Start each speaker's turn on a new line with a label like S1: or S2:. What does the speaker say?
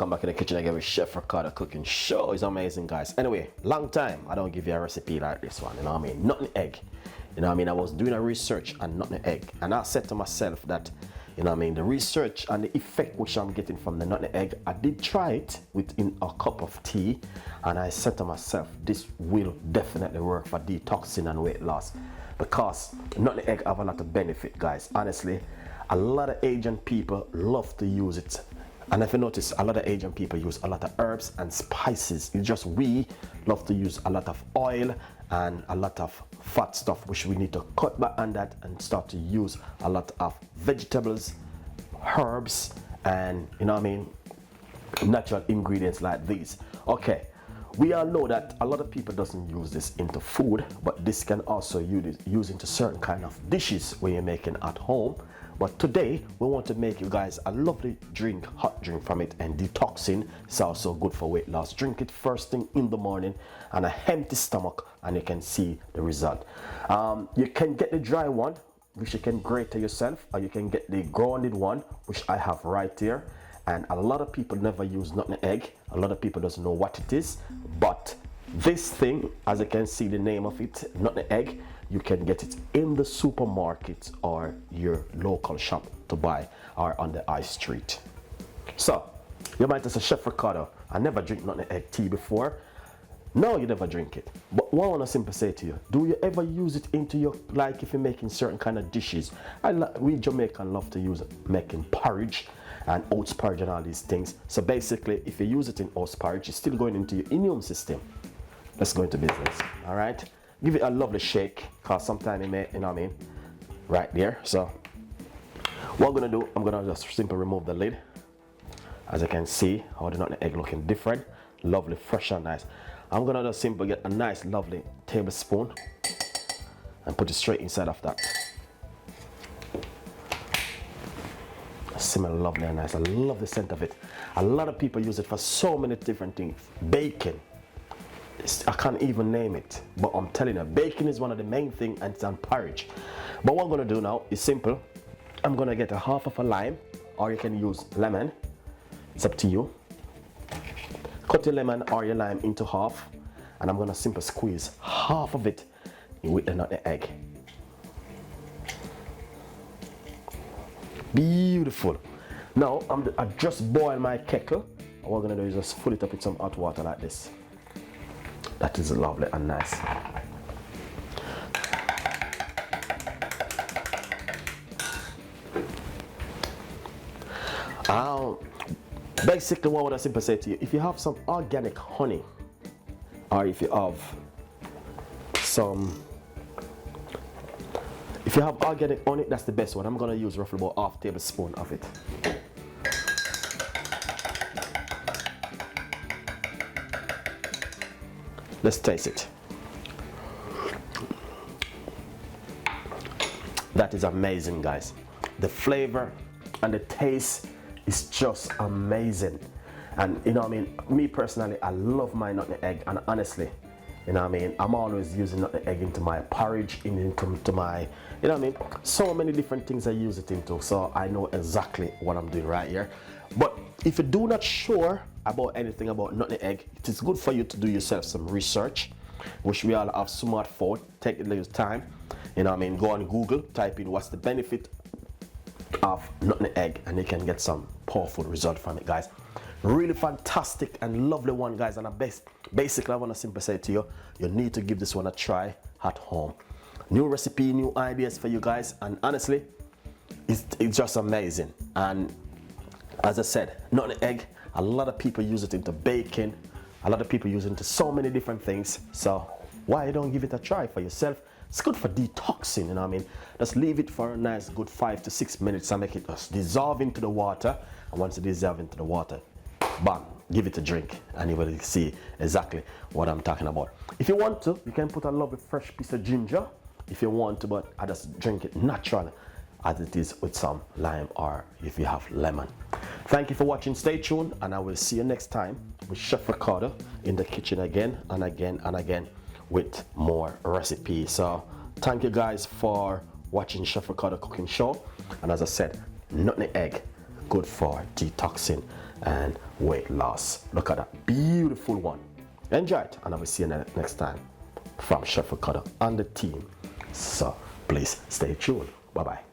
S1: welcome back in the kitchen again with Chef Ricardo cooking show. It's amazing, guys. Anyway, long time I don't give you a recipe like this one, you know what I mean? Nutmeg egg. You know what I mean? I was doing a research on nutmeg egg, and I said to myself that, you know what I mean, the research and the effect which I'm getting from the nutmeg egg, I did try it within a cup of tea, and I said to myself, this will definitely work for detoxing and weight loss, because nutmeg egg have a lot of benefit, guys. Honestly, a lot of Asian people love to use it. And if you notice, a lot of Asian people use a lot of herbs and spices. It's just we love to use a lot of oil and a lot of fat stuff, which we need to cut back on that and start to use a lot of vegetables, herbs, and, you know what I mean, natural ingredients like these. Okay, we all know that a lot of people doesn't use this into food, but this can also use into certain kind of dishes when you're making at home. But today we want to make you guys a lovely drink, hot drink from it, and detoxing. It's also good for weight loss. Drink it first thing in the morning on an empty stomach, and you can see the result. You can get the dry one, which you can grate to yourself, or you can get the grounded one, which I have right here. And a lot of people never use nutmeg egg. A lot of people doesn't know what it is, but this thing, as you can see the name of it, nutmeg egg, you can get it in the supermarket or your local shop to buy, or on the high street. So you might say, Chef Ricardo, I never drink nutmeg egg tea before. No, you never drink it. But what I want to simply say to you, do you ever use it into your, like if you're making certain kind of dishes? We Jamaican love to use it making porridge and oats porridge and all these things. So basically, if you use it in oats porridge, it's still going into your immune system. Let's go into business. All right, give it a lovely shake, because sometimes it may, you know what I mean, right there. So what I'm gonna do, I'm gonna just simply remove the lid. As you can see, how the nutmeg egg looking different, lovely, fresh and nice. I'm gonna just simply get a nice lovely tablespoon and put it straight inside of that. Smell lovely and nice. I love the scent of it. A lot of people use it for so many different things. Bacon, I can't even name it, but I'm telling you, bacon is one of the main things, and it's on porridge. But what I'm gonna do now is simple. I'm gonna get a half of a lime, or you can use lemon. It's up to you. Cut your lemon or your lime into half, and I'm gonna simply squeeze half of it with the nutmeg egg. Beautiful. Now I just boiled my kettle, and what I'm gonna do is just fill it up with some hot water like this. That is lovely and nice. Basically, what would I simply say to you? If you have some organic honey, or if you have organic honey, that's the best one. I'm gonna use roughly about half tablespoon of it. Let's taste it. That is amazing, guys. The flavor and the taste is just amazing. And you know what I mean, me personally, I love my nutmeg egg, and honestly, you know what I mean, I'm always using nutmeg egg into my porridge, into my, you know what I mean, so many different things I use it into, so I know exactly what I'm doing right here. But if you do not sure about anything about nutmeg egg, it is good for you to do yourself some research, which we all have smartphone. Take a little time, you know what I mean, go on Google, type in what's the benefit of nutmeg egg, and you can get some powerful result from it, guys. Really fantastic and lovely one, guys. And basically I want to simply say to you, you need to give this one a try at home. New recipe, new ideas for you guys, and honestly, it's just amazing. And as I said, nutmeg egg, a lot of people use it into bacon, a lot of people use it into so many different things. So why don't give it a try for yourself? It's good for detoxing, you know what I mean? Just leave it for a nice good 5 to 6 minutes and make it just dissolve into the water. And once it dissolves into the water, bam, give it a drink, and you will see exactly what I'm talking about. If you want to, you can put a lovely fresh piece of ginger if you want to, but I just drink it natural as it is with some lime, or if you have lemon. Thank you for watching. Stay tuned, and I will see you next time with Chef Ricardo in the kitchen again and again and again with more recipes. So thank you guys for watching Chef Ricardo cooking show. And as I said, nutmeg egg, good for detoxing and weight loss. Look at that beautiful one. Enjoy it, and I will see you next time from Chef Ricardo and the team. So please stay tuned. Bye bye.